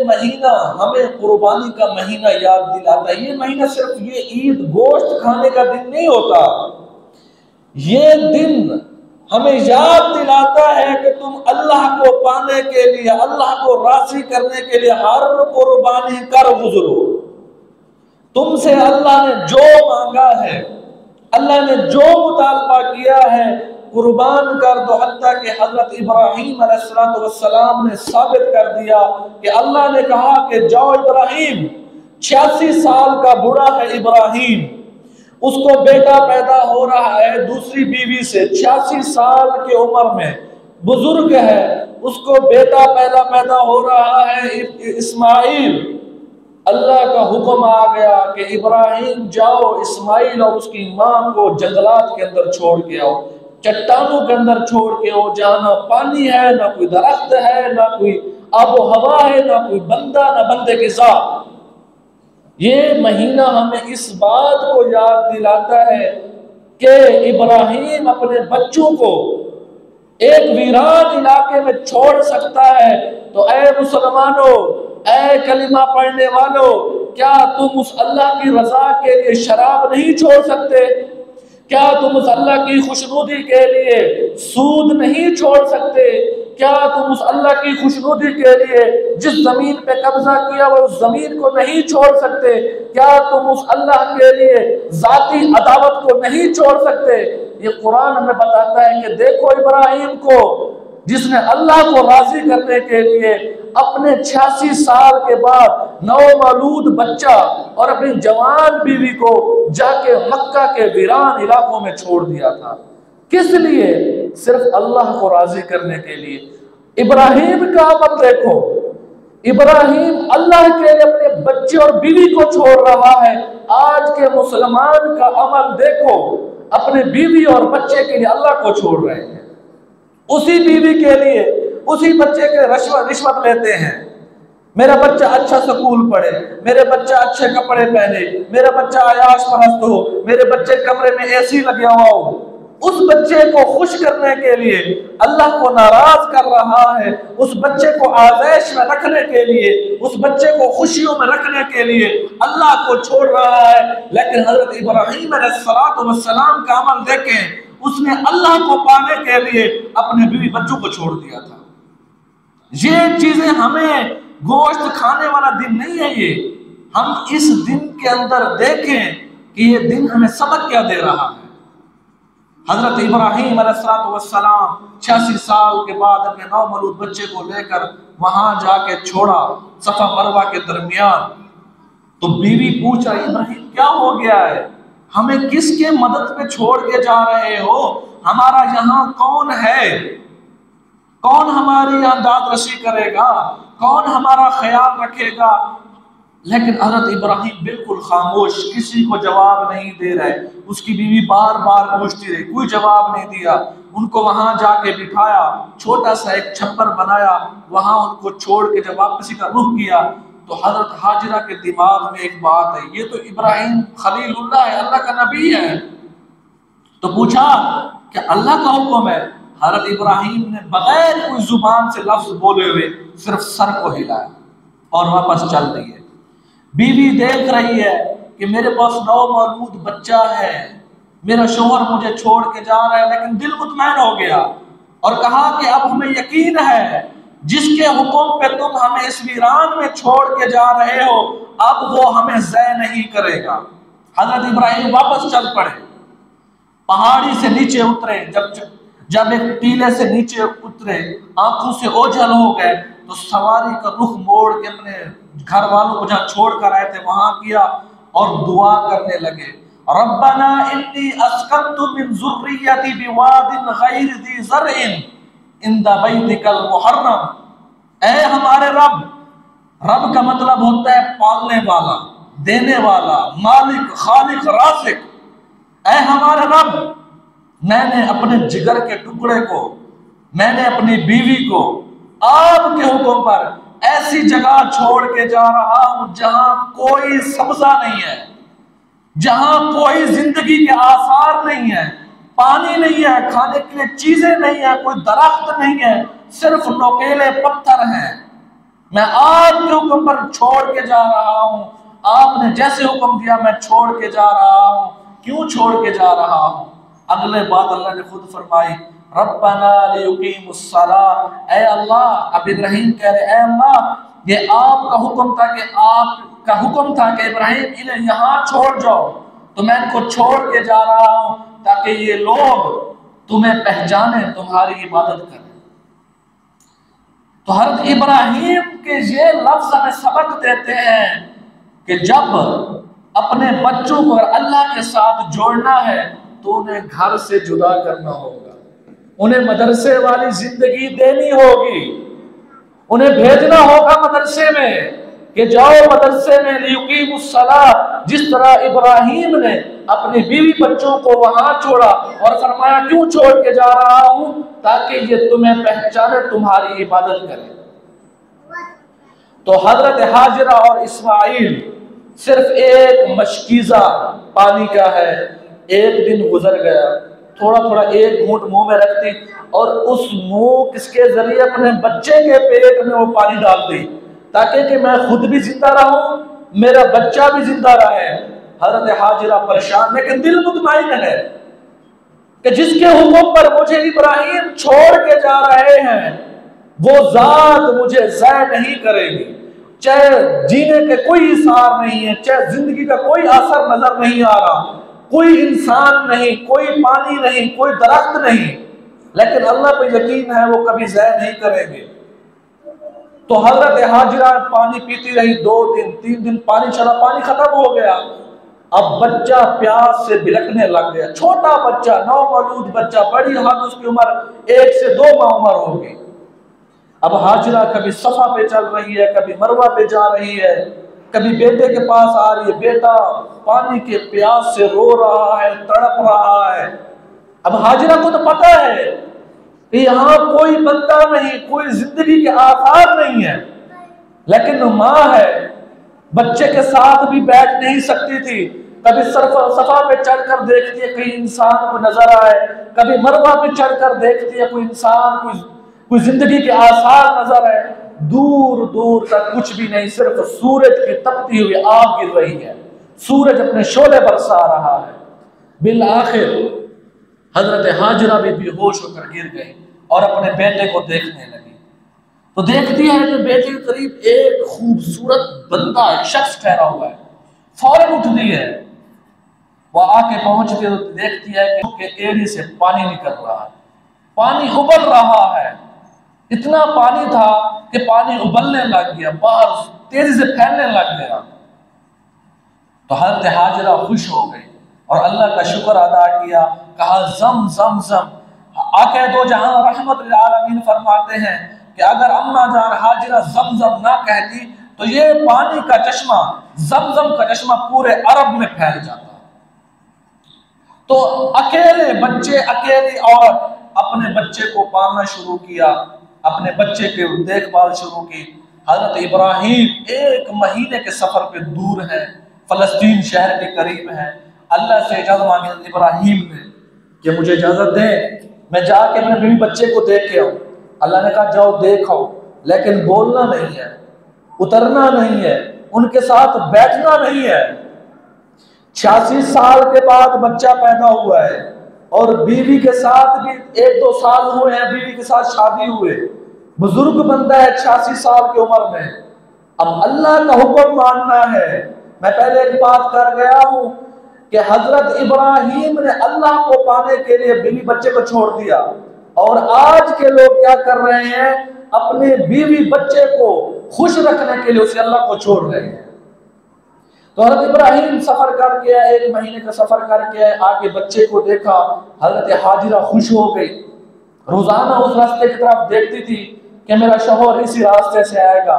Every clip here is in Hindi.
महीना हमें कुर्बानी का महीना याद दिलाता है। ये महीना सिर्फ ये ईद गोश्त खाने का दिन नहीं होता, ये दिन हमें याद दिलाता है कि तुम अल्लाह को पाने के लिए, अल्लाह को राजी करने के लिए हर कुर्बानी कर गुजरो। तुमसे अल्लाह ने जो मांगा है, अल्लाह ने जो मुतालबा किया है, कुर्बान कर दो। हत्ता कि हजरत इब्राहीम अलैहिस्सलाम ने साबित कर दिया कि अल्लाह ने कहा कि जाओ इब्राहीम, 86 साल का बूढ़ा है इब्राहीम, उसको बेटा पैदा हो रहा है दूसरी बीवी से, 86 साल की उम्र में बुजुर्ग है, उसको बेटा पैदा हो रहा है इस्माइल। अल्लाह का हुक्म आ गया कि इब्राहीम जाओ इस्माइल और उसकी मां को जंगलात के अंदर छोड़ के आओ, चट्टानों के अंदर छोड़ के आओ, जहां ना पानी है, ना कोई दरख्त है, ना कोई आबो हवा है, ना कोई बंदा, ना बंदे के साथ। ये महीना हमें इस बात को याद दिलाता है कि इब्राहीम अपने बच्चों को एक वीरान इलाके में छोड़ सकता है। तो ऐ मुसलमानों, ऐ कलिमा पढ़ने वालों, क्या तुम उस अल्लाह की रजा के लिए शराब नहीं छोड़ सकते? क्या तुम उस अल्लाह की खुशनुदी के लिए सूद नहीं छोड़ सकते? क्या तुम उस अल्लाह की खुशनुदी के लिए जिस जमीन पे कब्जा किया वो उस जमीन को नहीं छोड़ सकते? क्या तुम उस अल्लाह के लिए जाती अदावत को नहीं छोड़ सकते? ये कुरान हमें बताता है कि देखो इब्राहीम को, जिसने अल्लाह को राजी करने के लिए अपने 86 साल के बाद नवमौलूद बच्चा और अपनी जवान बीवी को जाके मक्का के वीरान इलाकों में छोड़ दिया था। किस लिए? सिर्फ अल्लाह को राजी करने के लिए। इब्राहीम का अमल देखो, इब्राहीम अल्लाह के लिए अपने बच्चे और बीवी को छोड़ रहा है। आज के मुसलमान का अमल देखो, अपने बीवी और बच्चे के लिए अल्लाह को छोड़ रहे हैं, उसी बीवी के लिए, उसी बच्चे के रिश्वत लेते हैं। मेरा बच्चा अच्छा स्कूल पढ़े, मेरे बच्चा अच्छे कपड़े पहने, मेरा बच्चा आयाश परस्त हो, मेरे बच्चे कमरे में एसी लगा हुआ हो। उस बच्चे को खुश करने के लिए अल्लाह को नाराज कर रहा है, उस बच्चे को आज़ैश में रखने के लिए, उस बच्चे को खुशियों में रखने के लिए अल्लाह को छोड़ रहा है। लेकिन हजरत इब्राहीम अलैहिस्सलाम का अमल देखें, उसने अल्लाह को पाने के लिए अपने बीवी बच्चों को छोड़ दिया था। ये चीजें हमें गोश्त खाने वाला दिन नहीं है, ये हम इस दिन के अंदर देखें कि ये दिन हमें सबक क्या दे रहा है। हजरत इब्राहीम अलैहिस्सलाम 86 साल के बाद अपने नवमौलूद बच्चे को लेकर वहां जाके छोड़ा सफा मरवा के दरमियान। तो बीवी पूछ रही, इब्राहीम क्या हो गया है, हमें किसके मदद पे छोड़ के जा रहे हो? हमारा यहाँ कौन है? कौन हमारे यहाँ दाद रसी करेगा? कौन हमारा ख्याल रखेगा? लेकिन हजरत इब्राहीम बिल्कुल खामोश, किसी को जवाब नहीं दे रहे। उसकी बीवी बार बार पूछती रही, कोई जवाब नहीं दिया। उनको वहां जाके बिठाया, छोटा सा एक छप्पर बनाया, वहां उनको छोड़ के जब वापसी का रुख किया तो हजरत हाजिरा के दिमाग में एक बात है, ये तो इब्राहीम खलीलुल्लाह है, अल्लाह का नबी है। तो पूछा कि अल्लाह का हुक्म है? हजरत इब्राहीम ने बगैर कोई जुबान से लफ्ज बोले हुए सिर्फ सर को हिलाया और वापस चल दिए। बीवी देख रही है कि मेरे पास नवमौलूद बच्चा है, मेरा शोहर मुझे छोड़ के जा रहा है, लेकिन दिल मुतमैन हो गया और कहा कि अब हमें यकीन है जिसके हुक्म पे तुम हमें इस वीरान में छोड़ के जा रहे हो, अब वो हमें ज़य नहीं करेगा। हजरत इब्राहीम वापस चल पड़े, पहाड़ी से नीचे उतरे। जब एक टीले से नीचे उतरे, आंखों से ओझल हो गए, तो सवारी का रुख मोड़ के अपने घर वालों को जहाँ छोड़ कर आए थे वहां किया और दुआ करने लगे, रब्बना इन्नी अस्कन्तु मिन ज़ुर्रिय्यती बिवादिन गैरि ज़ी ज़र्इन इंदा बैतिकल मुहर्रम। ऐ हमारे रब, रब का मतलब होता है पालने वाला, देने वाला, मालिक, खालिक, राज़िक। ऐ हमारे रब, मैंने अपने जिगर के टुकड़े को, मैंने अपनी बीवी को आपके हुक्म पर ऐसी जगह छोड़ के जा रहा हूं जहां कोई सब्जा नहीं है, जहां कोई जिंदगी के आसार नहीं है, पानी नहीं है, खाने के लिए चीजें नहीं है, कोई दरख्त नहीं है, सिर्फ नोकेले पत्थर हैं। मैं आपके हुक्म पर छोड़ के जा रहा हूं, आपने जैसे हुक्म दिया मैं छोड़ के जा रहा हूं। क्यों छोड़ के जा रहा हूं? अगले बात अल्लाह ने खुद फरमाई, रब्बना लियुकीमुस्सलाह। ऐ अल्लाह, अब इब्राहिम कह रहे, ऐ अल्लाह, ये आपका हुक्म था कि आपका हुक्म था कि इब्राहिम इन्हें यहाँ छोड़ जाओ, तो मैं इनको छोड़ के जा रहा हूं ताकि ये लोग तुम्हें पहचाने, तुम्हारी इबादत करें। तो हज़रत इब्राहिम के ये लफ्ज हमें सबक देते हैं कि जब अपने बच्चों को अल्लाह के साथ जोड़ना है तो उन्हें घर से जुदा करना होगा, उन्हें मदरसे वाली जिंदगी देनी होगी, उन्हें भेजना होगा मदरसे में कि जाओ मदरसे में लियुकीमुस्सलाह। जिस तरह इब्राहिम ने अपनी बीवी बच्चों को वहां छोड़ा और फरमाया क्यों छोड़ के जा रहा हूं, ताकि ये तुम्हें पहचाने, तुम्हारी इबादत करे। तो हजरत हाजिरा और इस्माइल सिर्फ एक मशकीजा पानी का है। एक दिन गुजर गया, थोड़ा थोड़ा एक घूंट मुंह में रखती और उस मुंह किसके जरिए अपने बच्चे के पेट में वो पानी डाल दी ताकि कि मैं खुद भी जिंदा रहूं, मेरा बच्चा भी जिंदा रहे। हजरत हाजिरा परेशान, लेकिन दिल मुतमईन है कि जिसके हुक्म पर मुझे इब्राहिम छोड़ के जा रहे हैं वो जात मुझे ज़ाय नहीं करेगी। चाहे जीने के कोई इसार नहीं है, चाहे जिंदगी का कोई असर नजर नहीं आ रहा, कोई इंसान नहीं, कोई पानी नहीं, कोई दरख्त नहीं, लेकिन अल्लाह पे यकीन है वो कभी ज़ाय नहीं करेंगे। तो हजरत हाजिरा पानी पीती रही, 2 दिन 3 दिन पानी चला, पानी खत्म हो गया। अब बच्चा प्यास से बिलखने लग गया, छोटा बच्चा, नौमौलूद बच्चा, बड़ी हाथ उसकी उम्र 1 से 2 माह उम्र होगी। अब हाजिरा कभी सफा पे चल रही है, कभी मरवा पे जा रही है, कभी बेटे के पास आ रही है, बेटा पानी के प्यास से रो रहा है, तड़प रहा है। अब हाजिरा को तो पता है कि यहाँ कोई बंदा नहीं, कोई जिंदगी के आसार नहीं है, लेकिन माँ है, बच्चे के साथ भी बैठ नहीं सकती थी। कभी सफा पे चढ़कर देखती है कहीं इंसान को नजर आए, कभी मरवा पे चढ़कर देखती है कोई इंसान, कोई जिंदगी के आसार नजर आए। दूर दूर तक कुछ भी नहीं, सिर्फ सूरज की तपती हुई आग गिर रही है, सूरज अपने शोले बरसा रहा है। बिल आखिर हजरत हाजिरा भी बेहोश होकर गिर गई और अपने बेटे को देखने लगी। तो देखती है कि बेटे के करीब एक खूबसूरत बंदा, एक शख्स ठहरा हुआ है। फौरन उठती है, वह आके पहुंचती है तो देखती है कि एड़ी से पानी निकल रहा है, पानी उबल रहा है। इतना पानी था कि पानी उबलने लग गया, बाहर तेजी से फैलने लग गया। तो हज़रत हाजिरा खुश हो गई और अल्लाह का शुक्र अदा किया, कहा जम जम जम। आके दो जहां रहमत लिल आलमीन फरमाते हैं कि अगर अम्मा जान हाजिरा जम जम ना कहती तो ये पानी का चश्मा, जमजम का चश्मा पूरे अरब में फैल जाता। तो अकेले बच्चे, अकेली औरत अपने बच्चे को पालना शुरू किया, अपने बच्चे की देखभाल शुरू की। हजरत इब्राहिम 1 महीने के सफर पे दूर है, फलस्तीन शहर के करीब है। अल्लाह से इजाजत मांगी इब्राहिम ने कि मुझे इजाजत दे, मैं जाके अपने बीवी बच्चे को देख के आऊं। अल्लाह ने कहा जाओ देख आओ, लेकिन बोलना नहीं है, उतरना नहीं है, उनके साथ बैठना नहीं है। 86 साल के बाद बच्चा पैदा हुआ है और बीवी के साथ भी 1-2 साल हुए हैं, बीवी के साथ शादी हुए, बुजुर्ग बंदा है 86 साल की उम्र में। अब अल्लाह का हुक्म मानना है। मैं पहले एक बात कर गया हूं कि हजरत इब्राहिम ने अल्लाह को पाने के लिए बीवी बच्चे को छोड़ दिया, और आज के लोग क्या कर रहे हैं, अपने बीवी बच्चे को खुश रखने के लिए उसे अल्लाह को छोड़ रहे हैं। तो हजरत इब्राहिम सफर करके आए, 1 महीने का सफर करके आए, आगे बच्चे को देखा, हजरत हाजिरा खुश हो गई। रोजाना उस रास्ते की तरफ देखती थी कि मेरा शौहर इसी रास्ते से आएगा।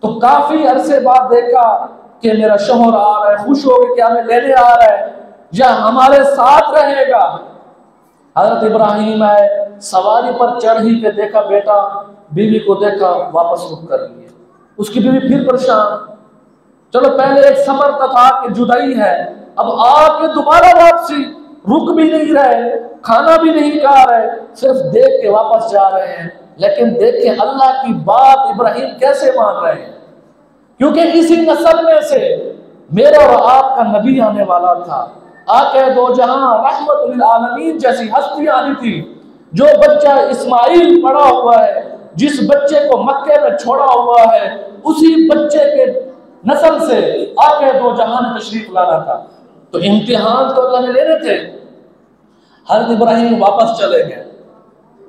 तो काफी अरसे बाद देखा कि मेरा शौहर आ रहा है, खुश हो गई कि हमें लेने आ रहा है या हमारे साथ रहेगा। हजरत इब्राहिम आए, सवारी पर चढ़ ही के देखा बेटा, बीवी को देखा, वापस रुख कर लिए। उसकी बीवी फिर परेशान। चलो पहले एक सबर था कि जुदाई है, अब आके दोबारा वापसी, रुक भी नहीं रहे, खाना भी नहीं खा रहे, सिर्फ देख के वापस जा रहे हैं। लेकिन देखें अल्लाह की बात इब्राहिम कैसे मान रहे हैं, क्योंकि इसी नस्ल में से मेरा और आपका नबी आने वाला था। आके दो जहां रहमतुल आलमीन जैसी हस्ती आनी थी। जो बच्चा इस्माइल पड़ा हुआ है, जिस बच्चे को मक्के में छोड़ा हुआ है, उसी बच्चे के नस्ल से आके दो जहां ने तशरीफ लाना था। तो इम्तिहान तो अल्लाह ने लेने थे। हज़रत इब्राहिम वापस चले गए।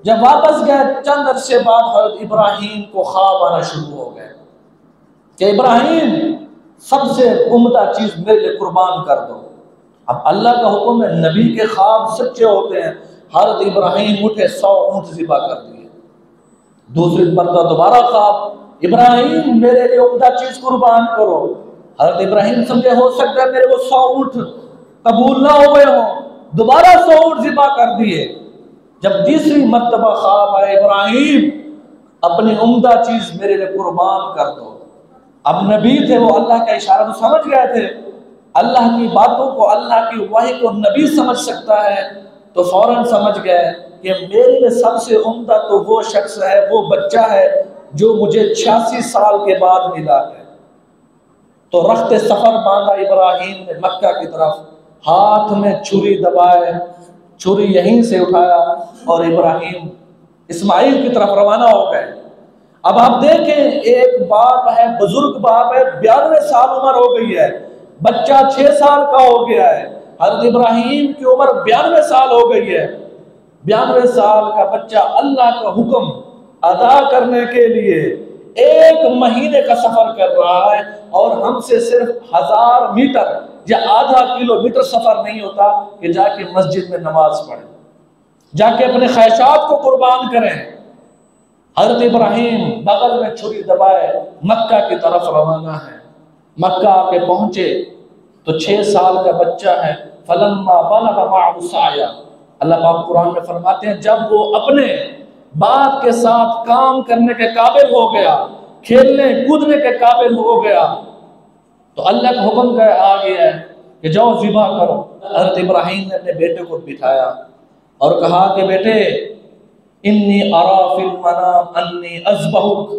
जब वापस गए चंद अरसे बाद हज़रत इब्राहिम को ख्वाब आना शुरू हो गए कि इब्राहिम सबसे उम्दा चीज मेरे लिए कुर्बान कर दो। अब अल्लाह का हुक्म है, नबी के ख्वाब सच्चे होते हैं। हज़रत इब्राहिम उठे, 100 ऊंट ज़िबा कर दिए। दूसरी मरतबा दोबारा ख्वाब, इब्राहिम मेरे लिए उम्दा चीज कुर्बान करो। हज़रत इब्राहिम समझे हो सकता है मेरे को 100 ऊंट कबूल ना हुए हो, दोबारा 100 ऊंट ज़िबा कर दिए। जब तीसरी मरतबा ख्वाब आए, इब्राहिम अपनी उम्दा चीज मेरे लिए कुर्बान कर दो। अब नबी थे, वो अल्लाह का इशारा तो समझ गए थे। अल्लाह की बातों को, अल्लाह की वही को नबी समझ सकता है, तो फौरन समझ गए कि मेरे लिए सबसे उम्दा तो वो शख्स है, वो बच्चा है जो मुझे 86 साल के बाद मिला है। तो रख्ते सफर बांधा इब्राहिम ने मक्का की तरफ, हाथ में छुरी दबाए, छुरी यहीं से उठाया और इब्राहिम इस्माइल की तरफ रवाना हो गए। अब आप देखें, एक बाप है, बुजुर्ग बाप है, 92 साल उम्र हो गई है, बच्चा 6 साल का हो गया है। हज़रत इब्राहिम की उम्र 92 साल हो गई है। 92 साल का बच्चा अल्लाह का हुक्म अदा करने के लिए 1 महीने का सफर कर रहा है, और हमसे सिर्फ 1000 मीटर या आधा किलोमीटर सफर नहीं होता कि जाके मस्जिद में नमाज पढ़े, जाके अपने ख्वाहिशात को कुर्बान करें। हज़रत इब्राहिम बगल में छुरी दबाए मक्का की तरफ रवाना है। मक्का आके पहुंचे तो 6 साल का बच्चा है। फलम्मा बलग मअहु साया, अल्लाह पाक कुरान में फरमाते हैं, जब वो अपने बाप के साथ काम करने के काबिल हो गया, खेलने कूदने के काबिल हो गया, तो अल्लाह का हुक्म आ गया है कि जाओ ज़िबा करो। हज़रत इब्राहिम ने अपने बेटे को बिठाया और कहा कि बेटे, इन्नी अरा फिल मनाम अन्नी अज़बहुक,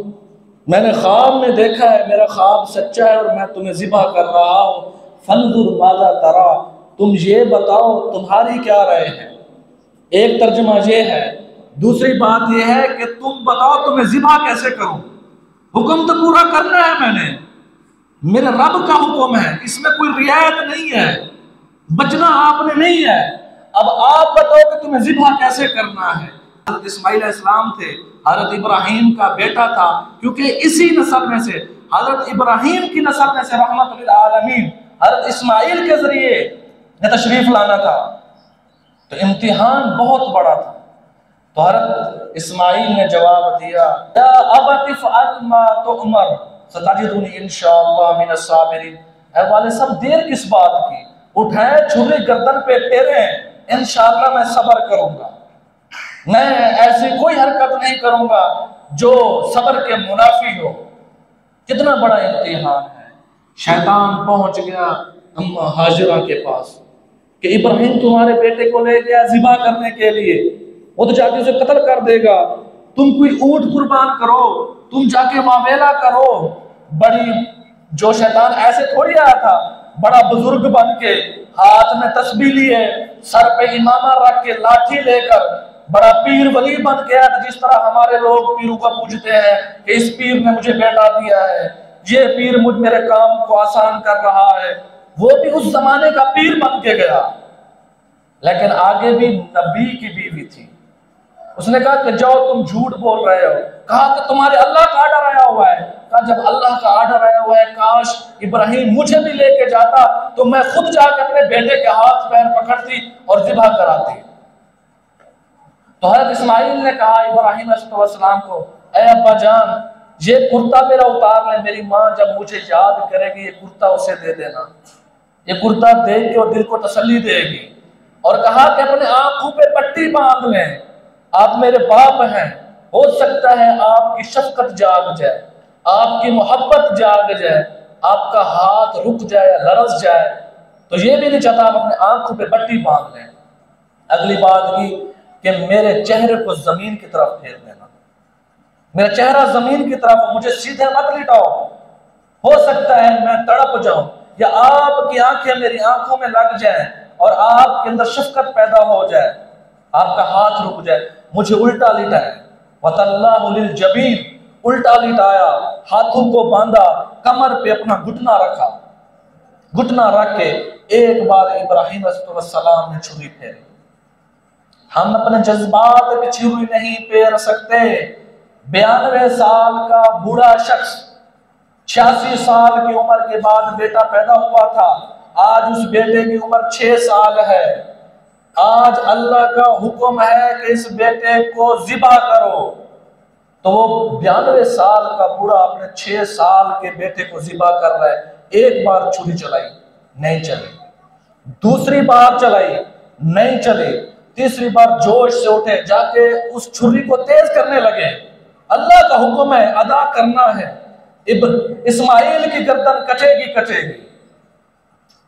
मैंने ख्वाब में देखा है, मेरा ख्वाब सच्चा है और मैं तुम्हें ज़िबा कर रहा हूँ। फंजुर माज़ा तरा, तुम ये बताओ तुम्हारी क्या राय है। एक तर्जुमा ये है, दूसरी बात ये है कि तुम बताओ तुम्हें ज़िबा कैसे करूं। हुक्म तो पूरा करना है मैंने, मेरे रब का हुक्म है, इसमें कोई रियायत नहीं है, बचना आपने नहीं है। अब आप बताओ कि तुम्हें ज़िबा कैसे करना है। हज़रत इस्माइल अलैहिस्सलाम थे, हज़रत इब्राहिम का बेटा था, क्योंकि इसी नस्ल में से, हज़रत इब्राहिम की नस्ल में से रहमतुल आलमीन हज़रत इस्माइल के जरिए ने तशरीफ लाना था। तो इम्तिहान बहुत बड़ा था। तो हज़रत इस्माइल ने जवाब दिया, या अबति फ़अल मा तुअमर सतजिदुनी इंशाअल्लाह मिनस साबिरीन। ऐ वाले सब देर किस बात की, उठाए छुरी गर्दन पे फेरे, इंशाअल्लाह मैं सब्र करूंगा, मैं ऐसी कोई हरकत नहीं करूंगा जो सब्र के मुनाफी हो। कितना बड़ा इम्तिहान है। शैतान पहुंच गया अम्मा हाजिरा के पास कि इब्राहिम तुम्हारे बेटे को ले गया ज़िबा करने के लिए, वो तो जाके उसे कत्ल कर देगा, तुम कोई ऊंट कुर्बान करो, तुम जाके मावेला करो। बड़ी जो शैतान ऐसे थोड़ी आया था, बड़ा बुजुर्ग बन के, हाथ में तस्बीह लिए, सर पे इमामा रख के, लाठी लेकर, बड़ा पीर वली बन के आया था। जिस तरह हमारे लोग पीरों को पूजते हैं कि इस पीर ने मुझे बेटा दिया है, ये पीर मुझ मेरे काम को आसान कर रहा है, वो भी उस जमाने का पीर बन के गया। लेकिन आगे भी नबी की बीवी थी, उसने कहा कि जाओ तुम झूठ बोल रहे हो। कहा कि तुम्हारे अल्लाह का आर्डर आया हुआ है। कहा जब अल्लाह का आर्डर आया हुआ है, काश इब्राहिम मुझे भी लेके जाता तो मैं खुद जाकर अपने बेटे के हाथ पैर पकड़ती और ज़िबा कराती। तो हज़रत इस्माइल ने कहा इब्राहिम अलैहिस्सलाम को, ऐ अब्बा जान, ये कुर्ता मेरा उतार ले, मेरी माँ जब मुझे याद करेगी ये कुर्ता उसे दे देना, ये कुर्ता देख के वो दिल को तसल्ली देगी। और कहा कि अपने आंखों पे पट्टी बांध लें, आप मेरे बाप हैं, हो सकता है आपकी शफकत जाग जाए, आपकी मोहब्बत जाग जाए, आपका हाथ रुक जाए, लरस जाए, तो ये भी नहीं चाहता आप अपने आंखों पे पट्टी बांध लें। अगली बात की कि मेरे चेहरे को जमीन की तरफ फेर देना, मेरा चेहरा जमीन की तरफ, मुझे सीधे मत लिटाओ, हो सकता है मैं तड़प जाऊं, या आपकी आंखें मेरी आंखों में लग जाएं और आपके अंदर शफकत पैदा हो जाए, आपका हाथ रुक जाए, मुझे उल्टा लिटाए। वतल्लाहु लिल जबीन, उल्टा लिटाया, हाथों को बांधा, कमर पे अपना घुटना रखा, घुटना रख के एक बार इब्राहिम अलैहिस्सलाम ने छुरी फेरी। हम अपने जज्बात पे छुरी नहीं फेर सकते। 92 साल का बूढ़ा शख्स 86 साल की उम्र के बाद बेटा पैदा हुआ था, आज उस बेटे की उम्र 6 साल है। आज अल्लाह का हुक्म है कि इस बेटे को ज़िबा करो, तो वो 92 साल का बूढ़ा अपने 6 साल के बेटे को ज़िबा कर रहा है। एक बार छुरी चलाई, नहीं चली, दूसरी बार चलाई, नहीं चली, तीसरी बार जोश से उठे, जाके उस छुरी को तेज करने लगे। अल्लाह का हुक्म है, अदा करना है, इस्माइल की गर्दन कटेगी कटेगी,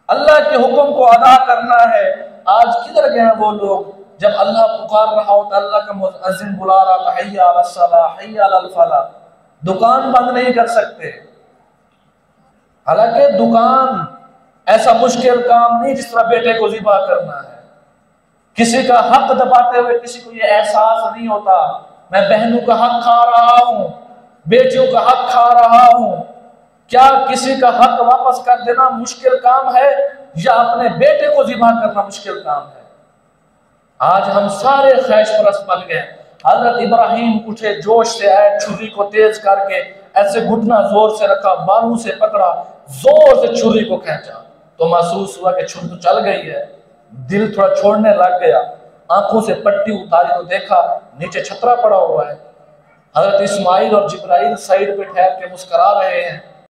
अल्लाह के हुक्म को अदा करना है। आज किधर गए वो लोग? जब अल्लाह पुकार रहा हो तो अल्लाह का मुअज्जिन बुला रहा था, हय्या अलस सलाह हय्या अलल फलाह, दुकान बंद नहीं कर सकते। हालांकि दुकान ऐसा मुश्किल काम नहीं जिस तरह बेटे को ज़िबा करना है। किसी का हक दबाते हुए किसी को ये एहसास नहीं होता मैं बहनों का हक खा रहा हूं, बेटियों का हक खा रहा हूं। क्या किसी का हक वापस कर देना मुश्किल काम है या अपने बेटे को ज़िबा करना मुश्किल काम है? आज हम सारे ख्वाहिश परस्त बन गए। हजरत इब्राहिम उठे, जोश से आए, छुरी को तेज करके ऐसे घुटना जोर से रखा, बालों से पकड़ा, जोर से छुरी को खींचा, तो महसूस हुआ कि छुरी तो चल गई है। दिल थोड़ा छोड़ने लग गया, आंखों से पट्टी उतारी तो देखा नीचे छतरा पड़ा हुआ है। हजरत इस्माइल और जिब्राइल साइड पे ठहर के मुस्कुरा रहे हैं।